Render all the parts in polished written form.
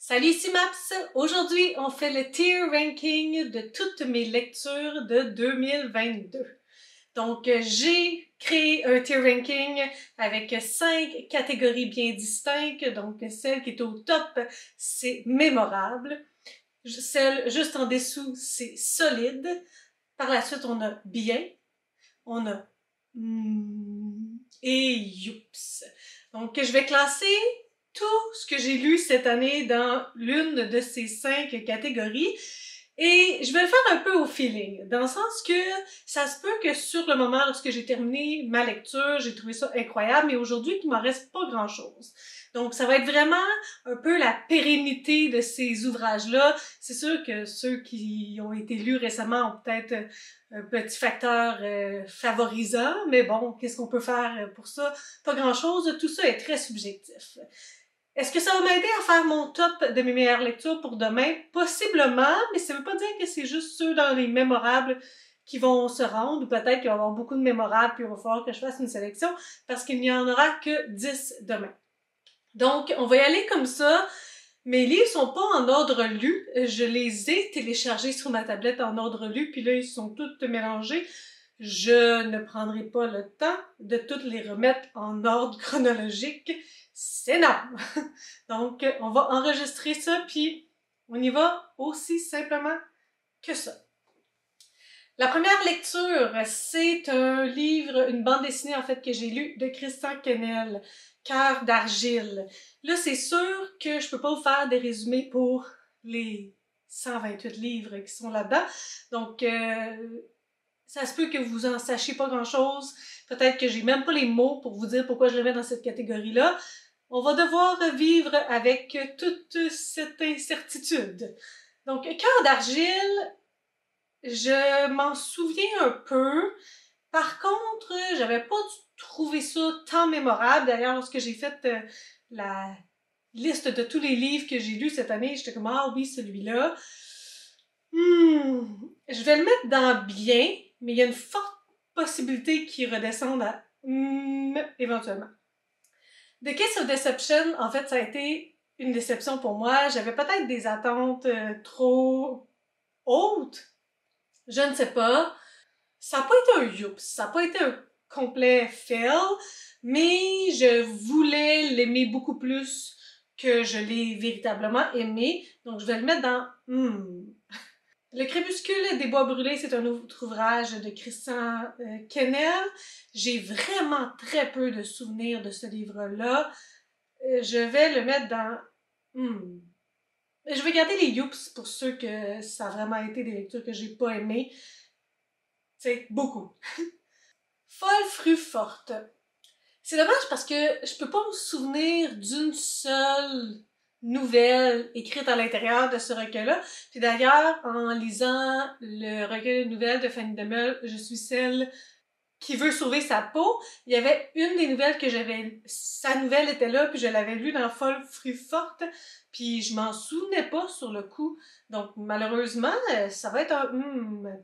Salut ici Maps! Aujourd'hui, on fait le tier ranking de toutes mes lectures de 2022. Donc, j'ai créé un tier ranking avec 5 catégories bien distinctes. Donc, celle qui est au top, c'est mémorable. Celle juste en dessous, c'est solide. Par la suite, on a bien, on a et youps. Donc, je vais classer tout ce que j'ai lu cette année dans l'une de ces 5 catégories. Et je vais le faire un peu au feeling, dans le sens que ça se peut que sur le moment, lorsque j'ai terminé ma lecture, j'ai trouvé ça incroyable, mais aujourd'hui, il m'en reste pas grand-chose. Donc, ça va être vraiment un peu la pérennité de ces ouvrages-là. C'est sûr que ceux qui ont été lus récemment ont peut-être un petit facteur favorisant, mais bon, qu'est-ce qu'on peut faire pour ça? Pas grand-chose, tout ça est très subjectif. Est-ce que ça va m'aider à faire mon top de mes meilleures lectures pour demain? Possiblement, mais ça veut pas dire que c'est juste ceux dans les mémorables qui vont se rendre, ou peut-être qu'il va y avoir beaucoup de mémorables, puis il va falloir que je fasse une sélection, parce qu'il n'y en aura que 10 demain. Donc, on va y aller comme ça. Mes livres sont pas en ordre lu. Je les ai téléchargés sur ma tablette en ordre lu, puis là, ils sont tous mélangés. Je ne prendrai pas le temps de toutes les remettre en ordre chronologique. C'est non! Donc, on va enregistrer ça, puis on y va aussi simplement que ça. La première lecture, c'est un livre, une bande dessinée en fait que j'ai lue de Christian Quesnel, Cœur d'argile. Là, c'est sûr que je peux pas vous faire des résumés pour les 128 livres qui sont là-dedans. Donc, ça se peut que vous en sachiez pas grand-chose. Peut-être que j'ai même pas les mots pour vous dire pourquoi je le mets dans cette catégorie-là. On va devoir vivre avec toute cette incertitude. Donc, Cœur d'argile, je m'en souviens un peu. Par contre, j'avais pas trouvé ça tant mémorable. D'ailleurs, lorsque j'ai fait la liste de tous les livres que j'ai lus cette année, j'étais comme « Ah oui, celui-là. » Je vais le mettre dans « bien », mais il y a une forte possibilité qu'il redescende à « éventuellement ». The Kiss of Deception, en fait, ça a été une déception pour moi. J'avais peut-être des attentes trop hautes. Je ne sais pas. Ça n'a pas été un youps, ça n'a pas été un complet fail, mais je voulais l'aimer beaucoup plus que je l'ai véritablement aimé. Donc, je vais le mettre dans Le Crépuscule des Bois Brûlés, c'est un autre ouvrage de Christian Quesnel. J'ai vraiment très peu de souvenirs de ce livre-là. Je vais le mettre dans Je vais garder les youps pour ceux que ça a vraiment été des lectures que j'ai pas aimées. C'est beaucoup. Folle frue forte. C'est dommage parce que je peux pas me souvenir d'une seule nouvelle écrite à l'intérieur de ce recueil-là. Puis d'ailleurs, en lisant le recueil de nouvelles de Fanny Demeule, je suis celle qui veut sauver sa peau. Il y avait une des nouvelles que j'avais... Sa nouvelle était là, puis je l'avais lue dans Folle frue forte, puis je m'en souvenais pas sur le coup. Donc malheureusement, ça va être un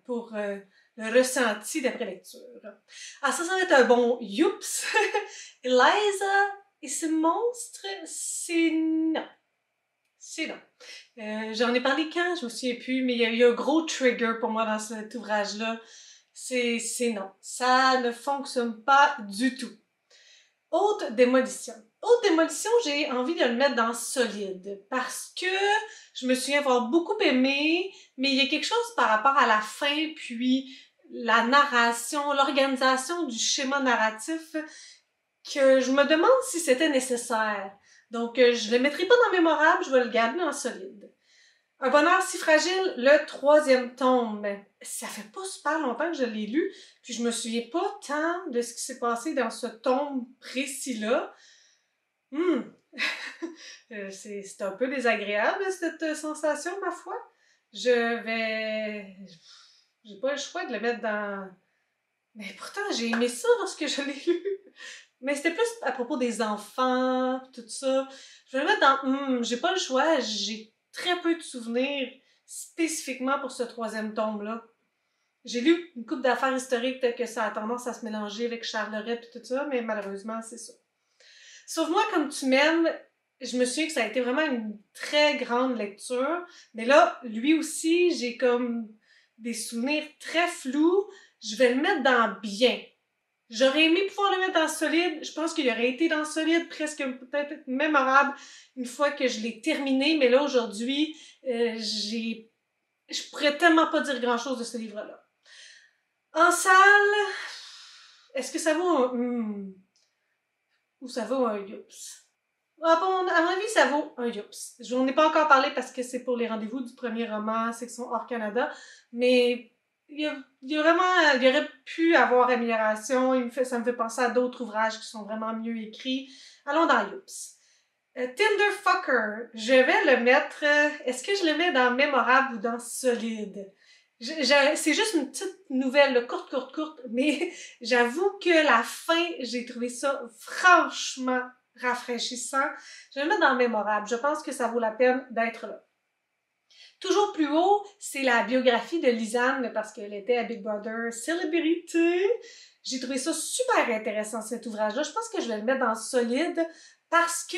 pour... le ressenti d'après lecture. Ah, ça va être un bon youps. Eliza et ce monstre, c'est non. C'est non. J'en ai parlé quand, je me souviens plus, mais il y a eu un gros trigger pour moi dans cet ouvrage-là. C'est non. Ça ne fonctionne pas du tout. Haute démolition. Haute démolition, j'ai envie de le mettre dans solide parce que je me souviens avoir beaucoup aimé, mais il y a quelque chose par rapport à la fin, puis la narration, l'organisation du schéma narratif que je me demande si c'était nécessaire. Donc, je le mettrai pas dans mémorable, je vais le garder en solide. Un bonheur si fragile, le 3e tome. Ça fait pas super longtemps que je l'ai lu, puis je me souviens pas tant de ce qui s'est passé dans ce tome précis-là. C'est un peu désagréable, cette sensation, ma foi. J'ai pas le choix de le mettre dans... Mais pourtant, j'ai aimé ça lorsque je l'ai lu. Mais c'était plus à propos des enfants, tout ça. Je vais le mettre dans j'ai pas le choix, j'ai très peu de souvenirs spécifiquement pour ce 3e tome-là. J'ai lu une couple d'affaires historiques, peut-être que ça a tendance à se mélanger avec Charleret et tout ça, mais malheureusement, c'est ça. Sauve-moi comme tu m'aimes, je me souviens que ça a été vraiment une très grande lecture. Mais là, lui aussi, j'ai comme des souvenirs très flous. Je vais le mettre dans bien. J'aurais aimé pouvoir le mettre dans solide. Je pense qu'il aurait été dans solide, presque peut-être mémorable une fois que je l'ai terminé. Mais là, aujourd'hui, je pourrais tellement pas dire grand-chose de ce livre-là. En salle, est-ce que ça vaut un ou ça vaut un youps? À mon avis, ça vaut un youps. Je n'en ai pas encore parlé parce que c'est pour les rendez-vous du premier roman, section hors Canada, mais il y a vraiment, il y aurait pu avoir amélioration. Ça me fait penser à d'autres ouvrages qui sont vraiment mieux écrits. Allons dans youps. Tinderfucker, je vais le mettre. Est-ce que je le mets dans mémorable ou dans solide? C'est juste une petite nouvelle, là, courte, mais j'avoue que la fin, j'ai trouvé ça franchement rafraîchissant. Je vais le mettre dans mémorable. Je pense que ça vaut la peine d'être là. Toujours plus haut, c'est la biographie de Lisanne parce qu'elle était à Big Brother Célébrité. J'ai trouvé ça super intéressant cet ouvrage-là. Je pense que je vais le mettre dans solide parce que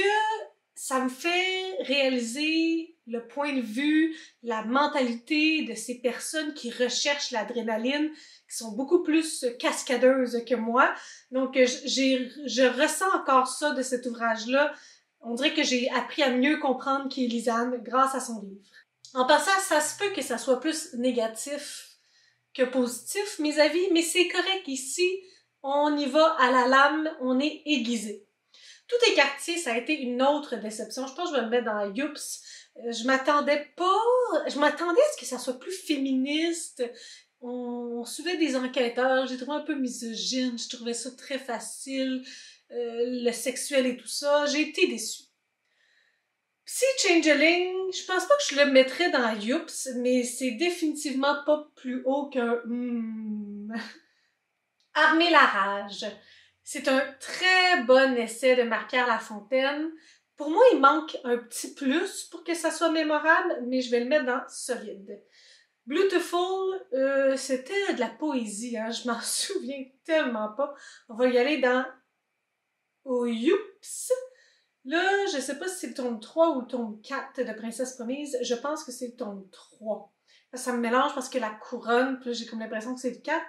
ça me fait réaliser le point de vue, la mentalité de ces personnes qui recherchent l'adrénaline, qui sont beaucoup plus cascadeuses que moi. Donc, je ressens encore ça de cet ouvrage-là. On dirait que j'ai appris à mieux comprendre qui est Lisanne grâce à son livre. En passant, ça se peut que ça soit plus négatif que positif, mes avis, mais c'est correct ici. On y va à la lame, on est aiguisé. Tout est quartier, ça a été une autre déception. Je pense que je vais me mettre dans Youps. Je m'attendais à ce que ça soit plus féministe. On suivait des enquêteurs, j'ai trouvé un peu misogyne, je trouvais ça très facile, le sexuel et tout ça. J'ai été déçue. Psy Changeling, je pense pas que je le mettrais dans Youps, mais c'est définitivement pas plus haut qu'un Armer la rage. C'est un très bon essai de Marie-Pierre Lafontaine. Pour moi, il manque un petit plus pour que ça soit mémorable, mais je vais le mettre dans solide. Beautiful, c'était de la poésie, hein? Je m'en souviens tellement pas. On va y aller dans Youps. Là, je sais pas si c'est le tome 3 ou le tome 4 de Princesse Promise. Je pense que c'est le tome 3. Ça me mélange parce que la couronne, puis j'ai comme l'impression que c'est le 4.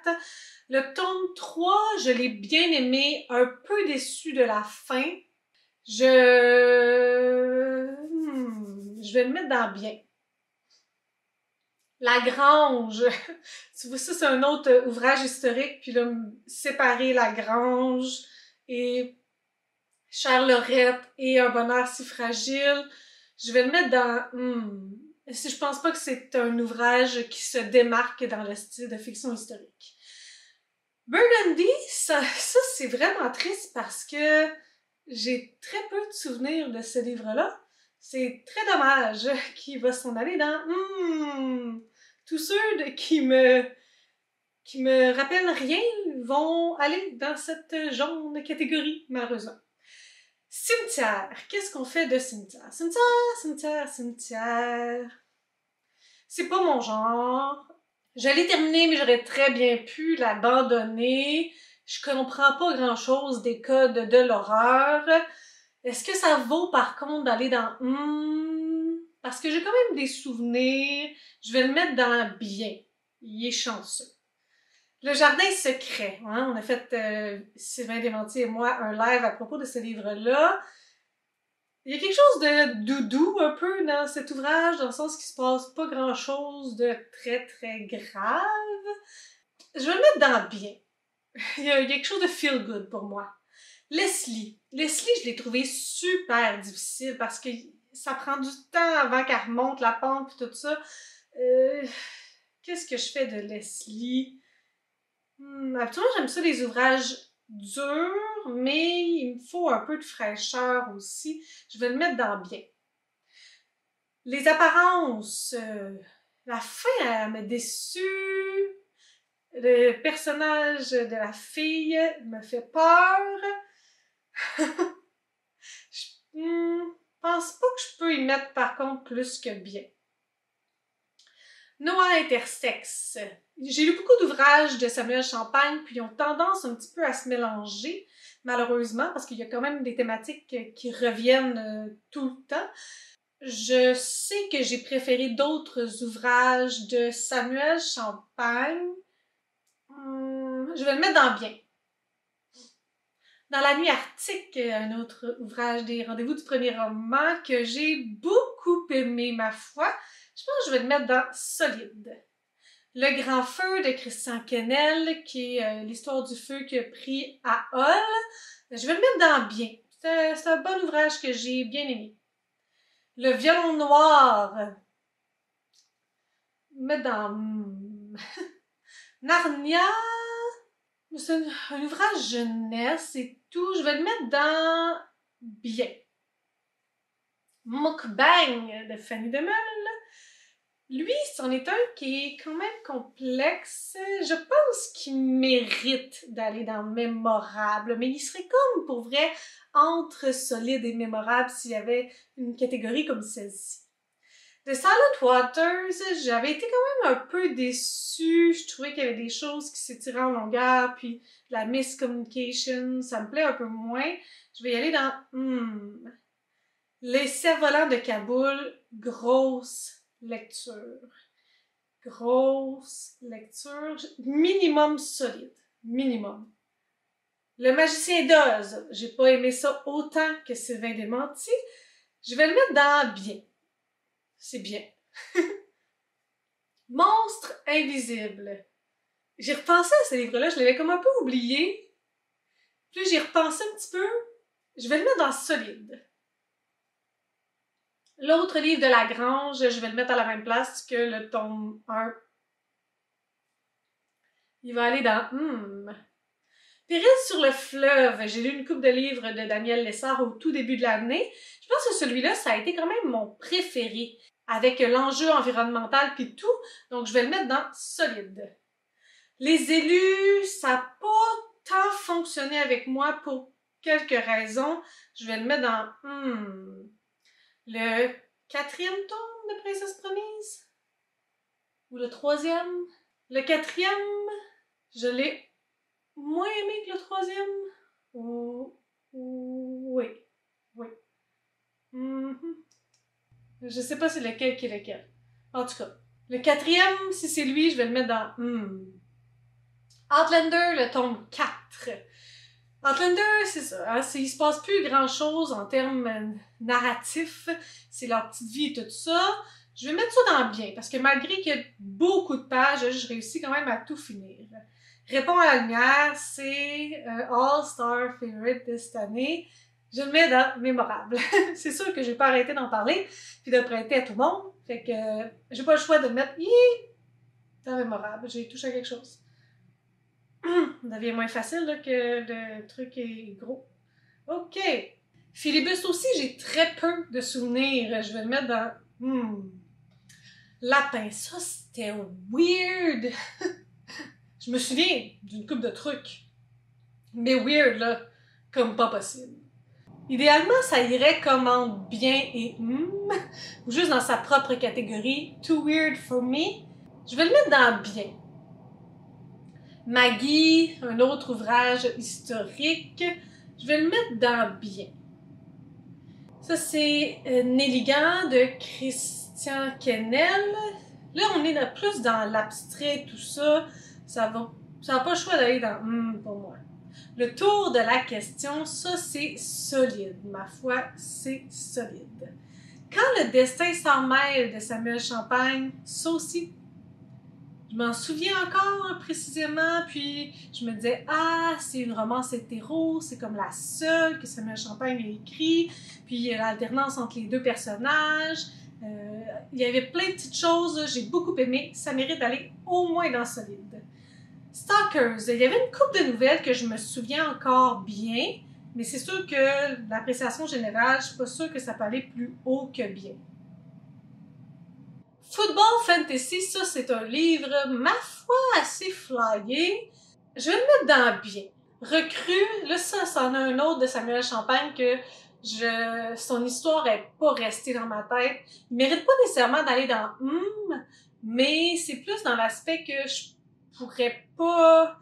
Le tome 3, je l'ai bien aimé, un peu déçu de la fin. Je vais le mettre dans bien. La Grange. Tu vois, ça, c'est un autre ouvrage historique. Puis là, séparer la Grange et Charlerette et Un bonheur si fragile. Je vais le mettre dans... Je pense pas que c'est un ouvrage qui se démarque dans le style de fiction historique. Burgundy, ça c'est vraiment triste parce que j'ai très peu de souvenirs de ce livre-là. C'est très dommage qu'il va s'en aller dans... tous ceux qui me rappellent rien vont aller dans cette jaune catégorie, malheureusement. Cimetière. Qu'est-ce qu'on fait de cimetière? Cimetière. C'est pas mon genre. Je l'ai terminé, mais j'aurais très bien pu l'abandonner. Je comprends pas grand-chose des codes de l'horreur. Est-ce que ça vaut, par contre, d'aller dans parce que j'ai quand même des souvenirs. Je vais le mettre dans bien. Il est chanceux. Le jardin secret. Hein? On a fait, Sylvain Desmentiers et moi, un live à propos de ce livre-là. Il y a quelque chose de doudou un peu dans cet ouvrage, dans le sens qu'il se passe pas grand-chose de très très grave. Je vais le mettre dans bien. Il y a quelque chose de feel good pour moi. Leslie, je l'ai trouvé super difficile parce que ça prend du temps avant qu'elle remonte la pente et tout ça. Qu'est-ce que je fais de Leslie? Habituellement, j'aime ça les ouvrages durs, mais il me faut un peu de fraîcheur aussi. Je vais le mettre dans bien. Les apparences. La fin, elle m'a déçue. Le personnage de la fille me fait peur. Je pense pas que je peux y mettre par contre plus que bien. Noah intersexe. J'ai lu beaucoup d'ouvrages de Samuel Champagne, puis ils ont tendance un petit peu à se mélanger, malheureusement, parce qu'il y a quand même des thématiques qui reviennent tout le temps. Je sais que j'ai préféré d'autres ouvrages de Samuel Champagne. Je vais le mettre dans bien. Dans la nuit arctique, un autre ouvrage des Rendez-vous du premier roman que j'ai beaucoup aimé, ma foi. Je pense que je vais le mettre dans solide. Le grand feu de Christian Kennel, qui est l'histoire du feu qui a pris à Hull. Je vais le mettre dans bien. C'est un bon ouvrage que j'ai bien aimé. Le violon noir. Mettre dans Narnia. C'est un ouvrage jeunesse et tout. Je vais le mettre dans bien. Mukbang de Fanny Demeule. Lui, c'en est un qui est quand même complexe. Je pense qu'il mérite d'aller dans mémorable, mais il serait comme, pour vrai, entre solide et mémorable s'il y avait une catégorie comme celle-ci. The Silent Waters, j'avais été quand même un peu déçue. Je trouvais qu'il y avait des choses qui s'étiraient en longueur, puis la miscommunication, ça me plaît un peu moins. Je vais y aller dans Les cerfs-volants de Kaboul, grosse lecture. Grosse lecture. Minimum solide. Minimum. Le Magicien d'Oz, j'ai pas aimé ça autant que Sylvain Desmentiers. Je vais le mettre dans bien. C'est bien. Monstre invisible. J'ai repensé à ce livre-là, je l'avais comme un peu oublié. Puis j'y repensé un petit peu. Je vais le mettre dans solide. L'autre livre de Lagrange, je vais le mettre à la même place que le tome 1. Il va aller dans Péril sur le fleuve. J'ai lu une couple de livres de Daniel Lessard au tout début de l'année. Je pense que celui-là, ça a été quand même mon préféré, avec l'enjeu environnemental puis tout. Donc, je vais le mettre dans solide. Les élus, ça n'a pas tant fonctionné avec moi pour quelques raisons. Je vais le mettre dans le 4e tome de Princesse Promise? Ou le 3e? Le 4e, je l'ai moins aimé que le 3e? Oui. Oui. Je sais pas c'est lequel qui est lequel. En tout cas, le 4e, si c'est lui, je vais le mettre dans Outlander, le tome 4. Outlander, c'est ça. Hein, il se passe plus grand-chose en termes narratifs. C'est leur petite vie et tout ça. Je vais mettre ça dans bien, parce que malgré qu'il y a beaucoup de pages, je réussis quand même à tout finir. Répond à la lumière, c'est All-Star Favorite de cette année. Je le mets dans mémorable. C'est sûr que j'ai pas arrêté d'en parler, puis de prêter à tout le monde. Fait que j'ai pas le choix de le mettre dans mémorable. J'ai touché à quelque chose. Ça devient moins facile là, que le truc est gros. OK. Philibus aussi, j'ai très peu de souvenirs. Je vais le mettre dans Lapin. Ça, c'était weird. Je me souviens d'une couple de trucs. Mais weird, là, comme pas possible. Idéalement, ça irait comme en bien et ou juste dans sa propre catégorie. Too weird for me. Je vais le mettre dans bien. Maggie, un autre ouvrage historique. Je vais le mettre dans bien. Ça, c'est Nelligan de Christian Kennel. Là, on est plus dans l'abstrait, tout ça. Ça n'a pas le choix d'aller dans pour moi. Le tour de la question, ça, c'est solide. Ma foi, c'est solide. Quand le destin s'en mêle de Samuel Champagne, ça aussi, je m'en souviens encore précisément, puis je me disais, c'est une romance hétéro, c'est comme la seule que Samuel Champagne a écrit, puis il y a l'alternance entre les deux personnages, il y avait plein de petites choses, j'ai beaucoup aimé, ça mérite d'aller au moins dans solide. Stalkers, il y avait une couple de nouvelles que je me souviens encore bien, mais c'est sûr que l'appréciation générale, je suis pas sûre que ça peut aller plus haut que bien. Football Fantasy, ça c'est un livre, ma foi, assez flyé. Je vais le mettre dans bien. Recrue, là ça c'en a un autre de Samuel Champagne que Son histoire est pas restée dans ma tête. Il mérite pas nécessairement d'aller dans mais c'est plus dans l'aspect que je pourrais pas...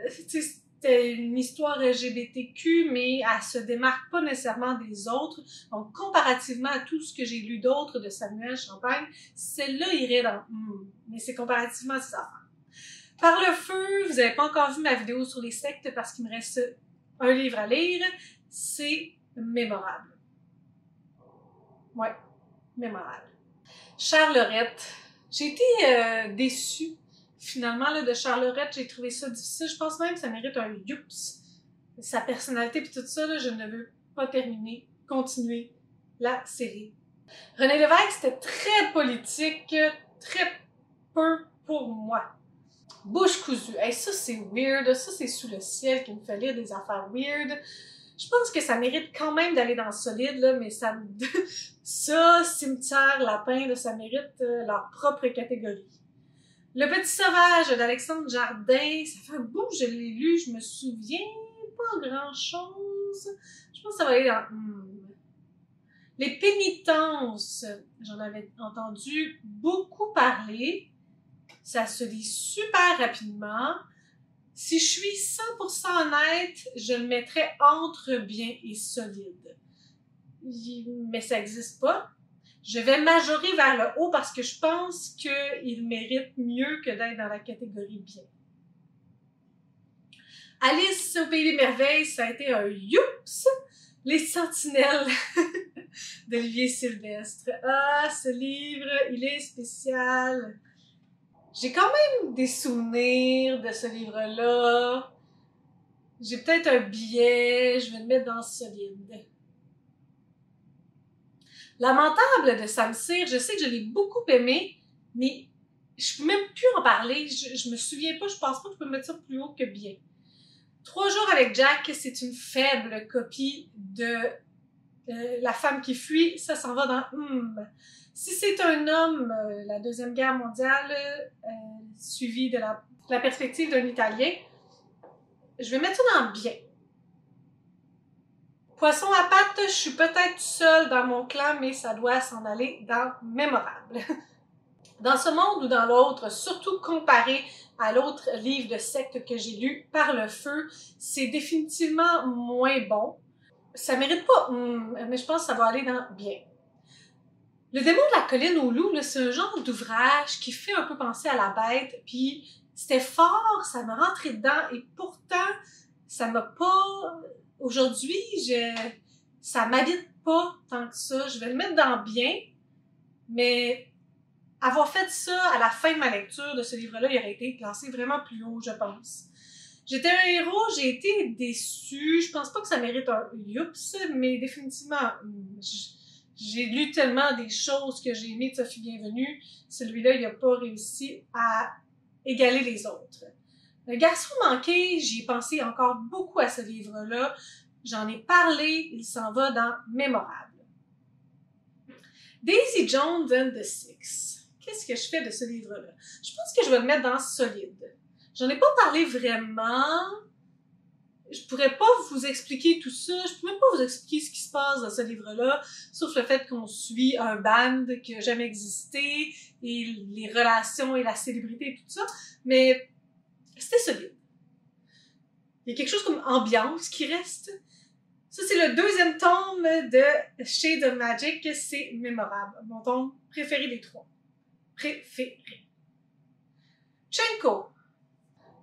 Tu sais, c'était une histoire LGBTQ, mais elle se démarque pas nécessairement des autres. Donc, comparativement à tout ce que j'ai lu d'autre de Samuel Champagne, celle-là irait dans mais c'est comparativement à ses affaires. Par le feu, vous n'avez pas encore vu ma vidéo sur les sectes parce qu'il me reste un livre à lire. C'est mémorable. Ouais, mémorable. Charlerette. J'ai été déçue, finalement, là, de Charlerette. J'ai trouvé ça difficile. Je pense même que ça mérite un youps. Sa personnalité et tout ça, là, je ne veux pas terminer, continuer la série. René Lévesque, c'était très politique, très peu pour moi. Bouche cousue. Hey, ça, c'est weird. Ça, c'est sous le ciel qui me fait lire des affaires weird. Je pense que ça mérite quand même d'aller dans le solide, là, mais ça me... ça, cimetière, lapin, là, ça mérite leur propre catégorie. Le Petit Sauvage d'Alexandre Jardin, ça fait un bout que je l'ai lu, je me souviens pas grand-chose. Je pense que ça va aller dans... Les Pénitences, j'en avais entendu beaucoup parler. Ça se lit super rapidement. Si je suis 100% honnête, je le mettrais entre bien et solide. Mais ça n'existe pas. Je vais majorer vers le haut parce que je pense qu'il mérite mieux que d'être dans la catégorie bien. Alice au Pays des Merveilles, ça a été un youps! Les Sentinelles d'Olivier Sylvestre. Ah, ce livre, il est spécial. J'ai quand même des souvenirs de ce livre-là. J'ai peut-être un billet, je vais le mettre dans solide. Lamentable de Sam Cyr, je sais que je l'ai beaucoup aimé, mais je peux même plus en parler. Je me souviens pas, je pense pas que je peux mettre ça plus haut que bien. 3 jours avec Jack, c'est une faible copie de La femme qui fuit, ça s'en va dans Si c'est un homme, la Deuxième Guerre mondiale, suivi de la perspective d'un Italien, je vais mettre ça dans bien. Poisson à pattes, je suis peut-être seule dans mon clan, mais ça doit s'en aller dans mémorable. Dans ce monde ou dans l'autre, surtout comparé à l'autre livre de secte que j'ai lu, Par le feu, c'est définitivement moins bon. Ça mérite pas mais je pense que ça va aller dans bien. Le démon de la colline aux loups, c'est un genre d'ouvrage qui fait un peu penser à la bête, puis c'était fort, ça m'a rentré dedans, et pourtant, ça m'a pas... Aujourd'hui, ça m'habite pas tant que ça. Je vais le mettre dans bien, mais avoir fait ça à la fin de ma lecture de ce livre-là, il aurait été classé vraiment plus haut, je pense. J'étais un héros, j'ai été déçue. Je pense pas que ça mérite un youps, mais définitivement, j'ai lu tellement des choses que j'ai aimées de Sophie Bienvenue. Celui-là, il a pas réussi à égaler les autres. Le garçon manqué, j'y ai pensé encore beaucoup à ce livre-là. J'en ai parlé, il s'en va dans mémorable. Daisy Jones and the Six. Qu'est-ce que je fais de ce livre-là? Je pense que je vais le mettre dans solide. J'en ai pas parlé vraiment. Je pourrais pas vous expliquer tout ça. Je peux même pas vous expliquer ce qui se passe dans ce livre-là, sauf le fait qu'on suit un band qui a jamais existé et les relations et la célébrité et tout ça. Mais c'était solide. Il y a quelque chose comme ambiance qui reste. Ça, c'est le 2e tome de Shades of Magic. C'est mémorable. Mon tome préféré des 3. Préféré. Chenko.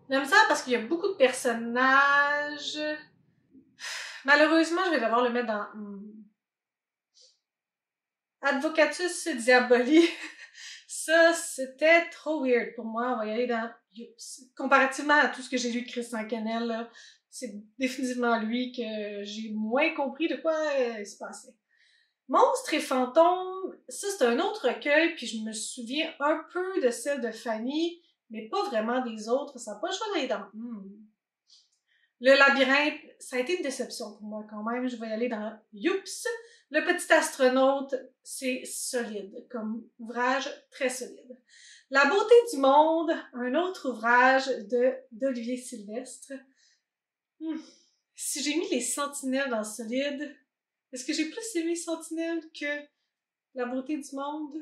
J'aime ça parce qu'il y a beaucoup de personnages. Malheureusement, je vais devoir le mettre dans Advocatus Diaboli. Ça, c'était trop weird pour moi. On va y aller dans Youps. Comparativement à tout ce que j'ai lu de Christian Canel, c'est définitivement lui que j'ai moins compris de quoi il se passait. Monstres et fantômes, ça c'est un autre recueil, puis je me souviens un peu de celle de Fanny, mais pas vraiment des autres. Ça n'a pas le choix d'aller dans Le labyrinthe, ça a été une déception pour moi quand même. Je vais y aller dans Youps. Le petit astronaute, c'est solide comme ouvrage, très solide. La beauté du monde, un autre ouvrage d'Olivier Sylvestre. Si j'ai mis les sentinelles dans solide, Est-ce que j'ai plus aimé Sentinelle que La beauté du monde?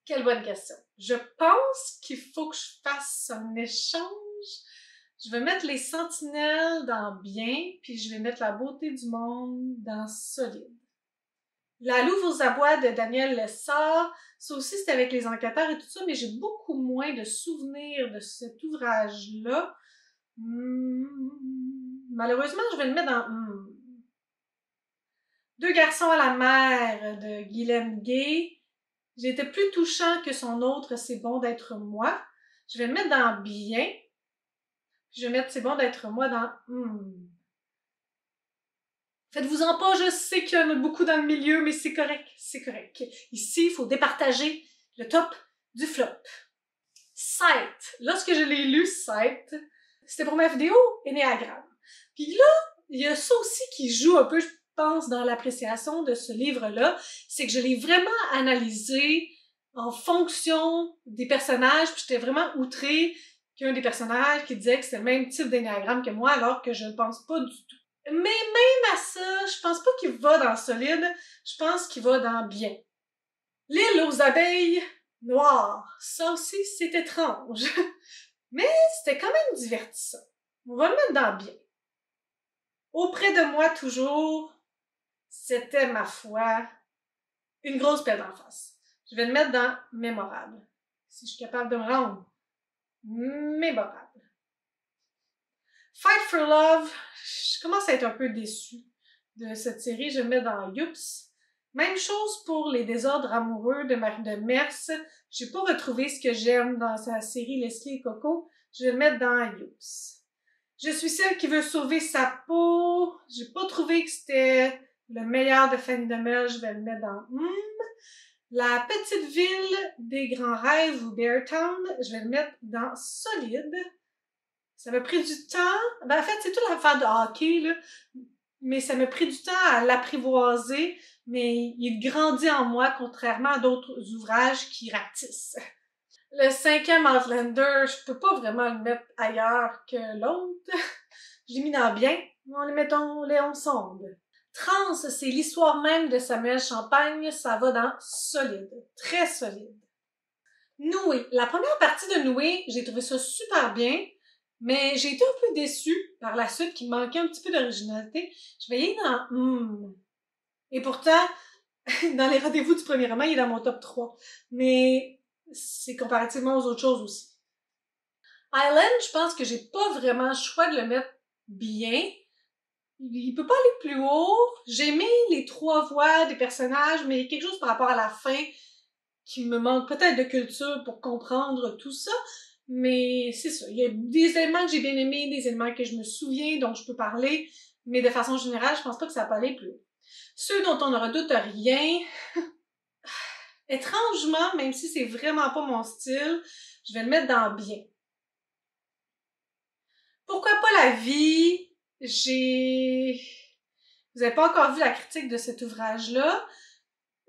Quelle bonne question. Je pense qu'il faut que je fasse un échange. Je vais mettre les Sentinelles dans bien, puis je vais mettre La beauté du monde dans solide. La Louve aux abois de Daniel Lessard, ça aussi c'était avec les enquêteurs et tout ça, mais j'ai beaucoup moins de souvenirs de cet ouvrage-là. Malheureusement, je vais le mettre dans Deux garçons à la mer de Guylaine Gay. J'étais plus touchant que son autre C'est bon d'être moi. Je vais le mettre dans bien. Je vais mettre C'est bon d'être moi dans Faites-vous-en pas, je sais qu'il y en a beaucoup dans le milieu, mais c'est correct, c'est correct. Ici, il faut départager le top du flop. Scythe. Lorsque je l'ai lu, Scythe, c'était pour ma vidéo Énéagramme. Puis là, il y a ça aussi qui joue un peu, je pense, dans l'appréciation de ce livre-là, c'est que je l'ai vraiment analysé en fonction des personnages, puis j'étais vraiment outrée qu'il y ait un des personnages qui disait que c'était le même type d'énéagramme que moi, alors que je ne pense pas du tout. Mais même à ça, je pense pas qu'il va dans solide, je pense qu'il va dans bien. L'île aux abeilles noires, ça aussi c'est étrange, mais c'était quand même divertissant. On va le mettre dans bien. Auprès de moi toujours, c'était ma foi une grosse pelle d'en face. Je vais le mettre dans mémorable, si je suis capable de me rendre. Mémorable. Fight for Love, je commence à être un peu déçue de cette série, je le mets dans Youps. Même chose pour Les désordres amoureux de Marie de Mers. J'ai pas retrouvé ce que j'aime dans sa série Leslie et Coco. Je vais le mettre dans Youps. Je suis celle qui veut sauver sa peau. J'ai pas trouvé que c'était le meilleur de Fanny Demel. Je vais le mettre dans La petite ville des grands rêves ou Beartown. Je vais le mettre dans solide. Ça m'a pris du temps. En fait, c'est toute l'affaire de hockey, là. Mais ça m'a pris du temps à l'apprivoiser, mais il grandit en moi, contrairement à d'autres ouvrages qui ratissent. Le 5e Outlander, je peux pas vraiment le mettre ailleurs que l'autre. Je l'ai mis dans bien, mais on les mettons les ensemble. Trans, c'est l'histoire même de Samuel Champagne, ça va dans solide, très solide. Noué, la première partie de Noué, j'ai trouvé ça super bien, mais j'ai été un peu déçue par la suite qui manquait un petit peu d'originalité. Je vais y aller dans Et pourtant, dans les rendez-vous du premier roman, il est dans mon top 3. Mais c'est comparativement aux autres choses aussi. Island, je pense que j'ai pas vraiment le choix de le mettre bien. Il peut pas aller plus haut. J'ai aimé les 3 voix des personnages, mais il y a quelque chose par rapport à la fin qui me manque peut-être de culture pour comprendre tout ça. Mais c'est ça. Il y a des éléments que j'ai bien aimés, des éléments que je me souviens, dont je peux parler. Mais de façon générale, je pense pas que ça va aller plus haut. Ceux dont on ne redoute rien, étrangement, même si c'est vraiment pas mon style, je vais le mettre dans bien. Pourquoi pas la vie? Vous n'avez pas encore vu la critique de cet ouvrage-là.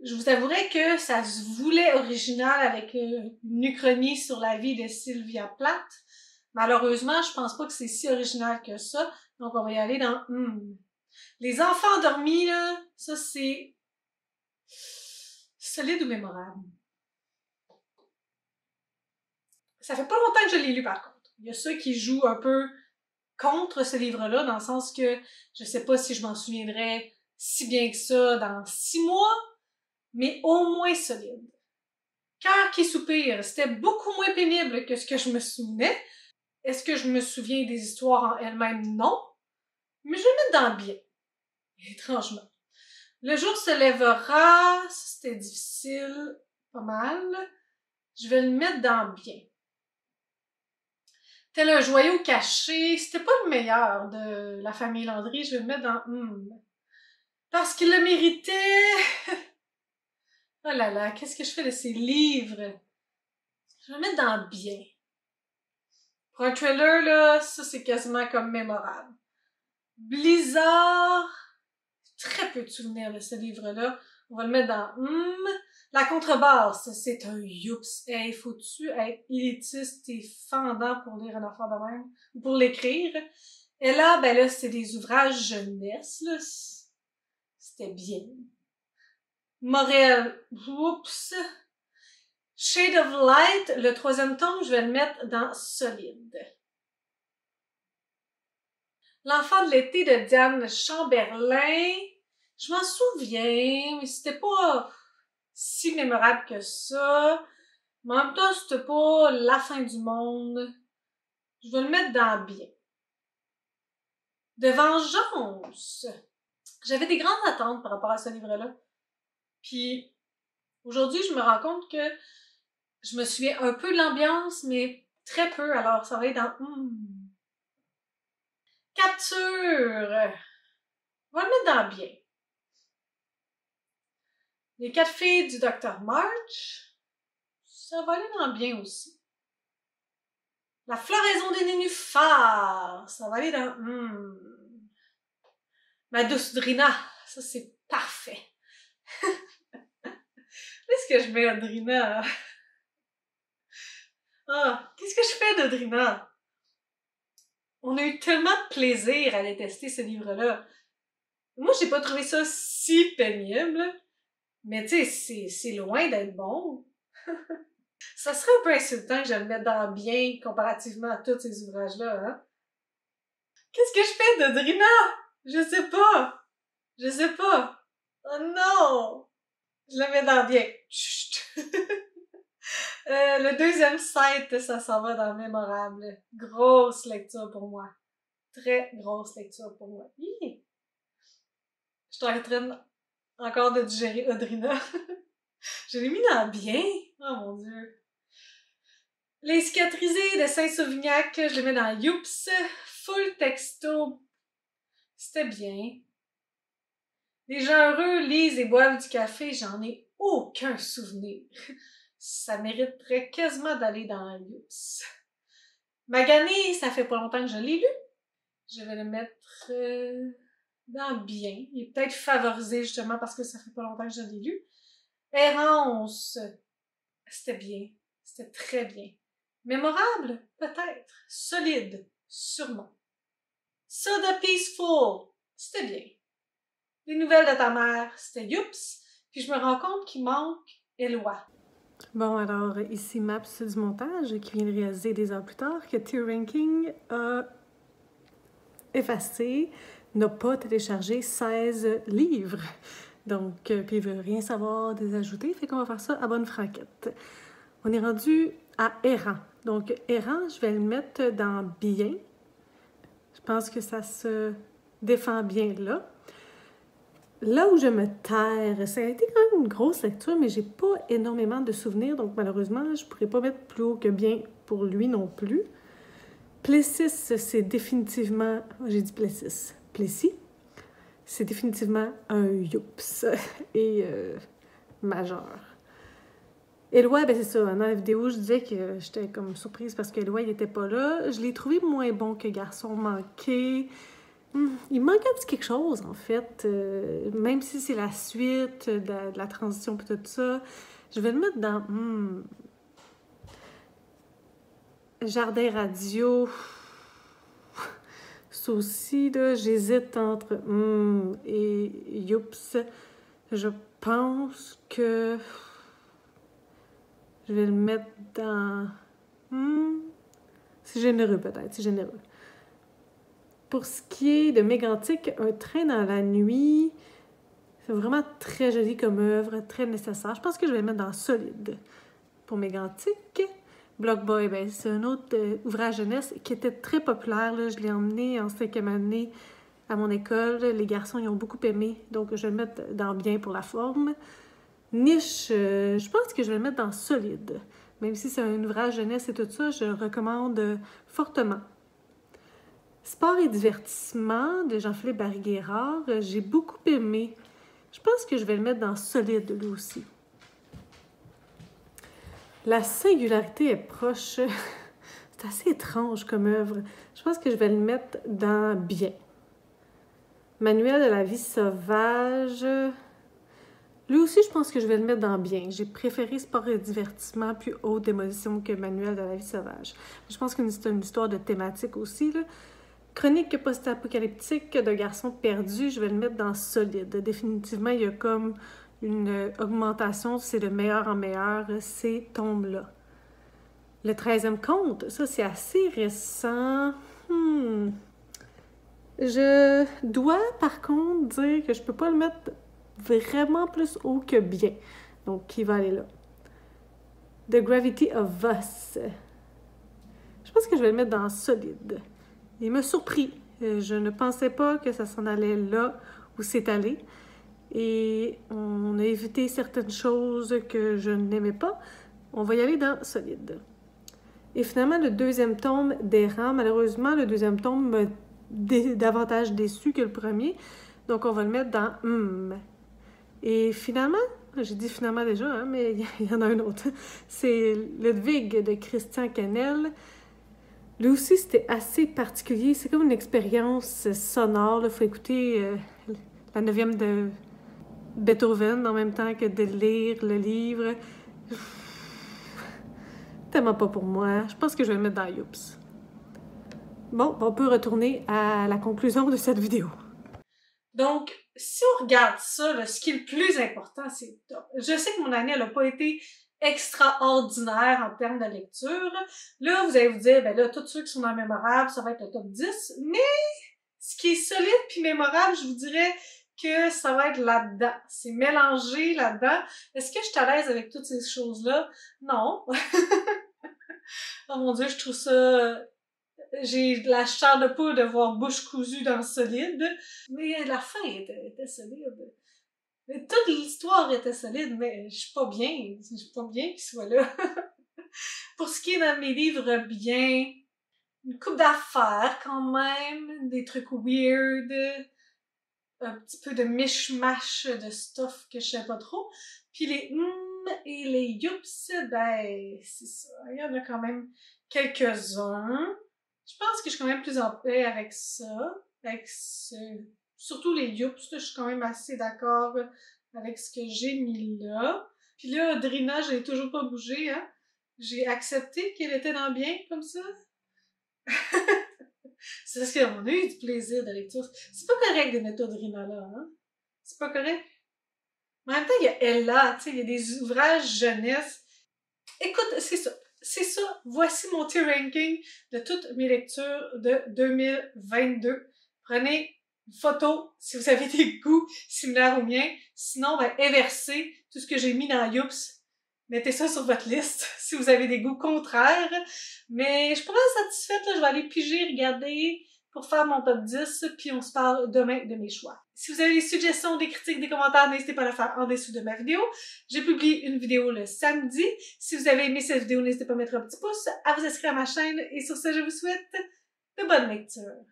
Je vous avouerai que ça se voulait original avec une uchronie sur la vie de Sylvia Plath. Malheureusement, je pense pas que c'est si original que ça. Donc, on va y aller dans Les enfants endormis, là, ça c'est solide ou mémorable. Ça fait pas longtemps que je l'ai lu par contre. Il y a ceux qui jouent un peu contre ce livre-là, dans le sens que je sais pas si je m'en souviendrai si bien que ça dans 6 mois, mais au moins solide. Cœur qui soupire, c'était beaucoup moins pénible que ce que je me souvenais. Est-ce que je me souviens des histoires en elles-mêmes? Non. Mais je vais le mettre dans bien. Étrangement. Le jour se lèvera, c'était difficile, pas mal. Je vais le mettre dans bien. Tel un joyau caché, c'était pas le meilleur de la famille Landry, je vais le mettre dans parce qu'il le méritait. Oh là là, qu'est-ce que je fais de ces livres? Je vais le mettre dans bien. Pour un trailer, là, ça c'est quasiment comme mémorable. Blizzard, très peu de souvenirs de ce livre-là. On va le mettre dans La contrebasse, c'est un youps. Hey, faut-tu être élitiste et fendant pour lire un affaire de même? Ou pour l'écrire? Et là, ben là, c'est des ouvrages jeunesse, là. c'était bien. Morel, oups. Shade of Light, le troisième tome, je vais le mettre dans solide. L'enfant de l'été de Diane Chamberlain, je m'en souviens, mais c'était pas si mémorable que ça. Mais en même temps, c'était pas la fin du monde. Je vais le mettre dans bien. De vengeance. J'avais des grandes attentes par rapport à ce livre-là. Puis, aujourd'hui, je me rends compte que je me souviens un peu de l'ambiance, mais très peu. Alors, ça va être dans... Capture! On va le mettre dans bien. Les 4 filles du Dr. March. Ça va aller dans bien aussi. La floraison des nénuphars. Ça va aller dans... Ma douce Drina. Ça, c'est parfait. Qu'est-ce que je mets à Drina? Ah, qu'est-ce que je fais de Drina? On a eu tellement de plaisir à aller tester ce livre-là. Moi, j'ai pas trouvé ça si pénible. Mais tu sais, c'est loin d'être bon. Ça serait un peu insultant que je le mette dans bien comparativement à tous ces ouvrages-là, hein? Qu'est-ce que je fais de Drina? Je sais pas. Je sais pas. Oh non! Je le mets dans bien. Chut. Le deuxième set, ça s'en va dans mémorable. Grosse lecture pour moi. Très grosse lecture pour moi. Hi. Je suis en train encore de digérer Audrina. Je l'ai mis dans bien. Oh mon Dieu. Les cicatrisés de Saint-Sauvignac, je les mets dans Youps. Full texto. C'était bien. Les gens heureux lisent et boivent du café, j'en ai aucun souvenir. Ça mériterait quasiment d'aller dans Youps. Magané, ça fait pas longtemps que je l'ai lu. Je vais le mettre dans bien. Il est peut-être favorisé justement parce que ça fait pas longtemps que je l'ai lu. Errance, c'était bien. C'était très bien. Mémorable, peut-être. Solide, sûrement. Soda Peaceful, c'était bien. Les nouvelles de ta mère, c'était Youps. Puis je me rends compte qu'il manque Éloi. Bon, alors ici Maps du montage qui vient de réaliser des heures plus tard que T-Ranking a effacé, n'a pas téléchargé 16 livres. Donc, puis il veut rien savoir des ajoutés, fait qu'on va faire ça à bonne franquette. On est rendu à Errant. Donc, Errant, je vais le mettre dans bien. Je pense que ça se défend bien là. Là où je me terre, ça a été quand même une grosse lecture, mais j'ai pas énormément de souvenirs, donc malheureusement, je pourrais pas mettre plus haut que bien pour lui non plus. Plessis, c'est définitivement... J'ai dit Plessis. Plessis, c'est définitivement un youps et majeur. Éloi, ben c'est ça, dans la vidéo, je disais que j'étais comme surprise parce qu'Éloi, il était pas là. Je l'ai trouvé moins bon que Garçon manqué. Il manque un petit quelque chose, en fait. Même si c'est la suite de la transition et tout ça, je vais le mettre dans... Jardin radio. Ça aussi, là, j'hésite entre et youps. Je pense que je vais le mettre dans... C'est généreux, peut-être. C'est généreux. Pour ce qui est de Mégantic, Un train dans la nuit, c'est vraiment très joli comme œuvre, très nécessaire. Je pense que je vais le mettre dans solide. Pour Mégantic, Block Boy, ben, c'est un autre ouvrage jeunesse qui était très populaire. Là. Je l'ai emmené en 5e année à mon école. Les garçons, ils ont beaucoup aimé, donc je vais le mettre dans bien pour la forme. Niche, je pense que je vais le mettre dans solide. Même si c'est un ouvrage jeunesse et tout ça, je le recommande fortement. Sport et divertissement de Jean-Philippe Barry-Guérard, j'ai beaucoup aimé. Je pense que je vais le mettre dans solide, lui aussi. La singularité est proche. C'est assez étrange comme œuvre. Je pense que je vais le mettre dans bien. Manuel de la vie sauvage. Lui aussi, je pense que je vais le mettre dans bien. J'ai préféré Sport et divertissement puis Haute démolition que Manuel de la vie sauvage. Je pense que c'est une histoire de thématique aussi, là. Chronique post-apocalyptique de garçons perdus, je vais le mettre dans solide. Définitivement, il y a comme une augmentation, c'est de meilleur en meilleur, ces tomes-là. Le 13e conte, ça c'est assez récent. Je dois par contre dire que je peux pas le mettre vraiment plus haut que bien. Donc, qui va aller là? The Gravity of Us. Je pense que je vais le mettre dans solide. Il m'a surpris. Je ne pensais pas que ça s'en allait là où c'est allé. Et on a évité certaines choses que je n'aimais pas. On va y aller dans solide. Et finalement, le deuxième tome d'Errant. Malheureusement, le deuxième tome m'a davantage déçu que le premier. Donc, on va le mettre dans Et finalement, j'ai dit finalement déjà, hein, mais il y en a un autre. C'est Ludwig de Christian Canel. Lui aussi, c'était assez particulier. C'est comme une expérience sonore. Il faut écouter la 9e de Beethoven en même temps que de lire le livre. Tellement pas pour moi. Je pense que je vais le mettre dans Youps. Bon, on peut retourner à la conclusion de cette vidéo. Donc, si on regarde ça, là, ce qui est le plus important, c'est... Je sais que mon année, elle n'a pas été extraordinaire en termes de lecture. Là, vous allez vous dire, ben là, tous ceux qui sont dans mémorable, ça va être le top 10. Mais ce qui est solide puis mémorable, je vous dirais que ça va être là-dedans. C'est mélangé là-dedans. Est-ce que je suis à l'aise avec toutes ces choses-là? Non. Oh mon Dieu, je trouve ça... J'ai la chair de poule de voir bouche cousue dans le solide. Mais la fin était solide. Mais toute l'histoire était solide, mais je suis pas bien. Je suis pas bien qu'il soit là. Pour ce qui est dans mes livres bien, une coupe d'affaires quand même, des trucs weird, un petit peu de mishmash de stuff que je sais pas trop. Puis les et les youps, ben c'est ça. Il y en a quand même quelques-uns. Je pense que je suis quand même plus en paix avec ça. Surtout les youps, je suis quand même assez d'accord avec ce que j'ai mis là. Puis là, Drina, j'ai toujours pas bougé, hein. J'ai accepté qu'elle était dans le bien, comme ça. C'est parce qu'on a eu du plaisir de lecture. C'est pas correct de mettre Drina là, hein. C'est pas correct. Mais en même temps, il y a Ella, tu sais, il y a des ouvrages jeunesse. Écoute, c'est ça. C'est ça, voici mon tier ranking de toutes mes lectures de 2022. Prenez une photo si vous avez des goûts similaires aux miens. Sinon, ben, inversez tout ce que j'ai mis dans Youps. Mettez ça sur votre liste si vous avez des goûts contraires. Mais je suis pas mal satisfaite, là. Je vais aller piger, regarder pour faire mon top 10, puis on se parle demain de mes choix. Si vous avez des suggestions, des critiques, des commentaires, n'hésitez pas à le faire en dessous de ma vidéo. J'ai publié une vidéo le samedi. Si vous avez aimé cette vidéo, n'hésitez pas à mettre un petit pouce, à vous inscrire à ma chaîne. Et sur ce, je vous souhaite de bonnes lectures.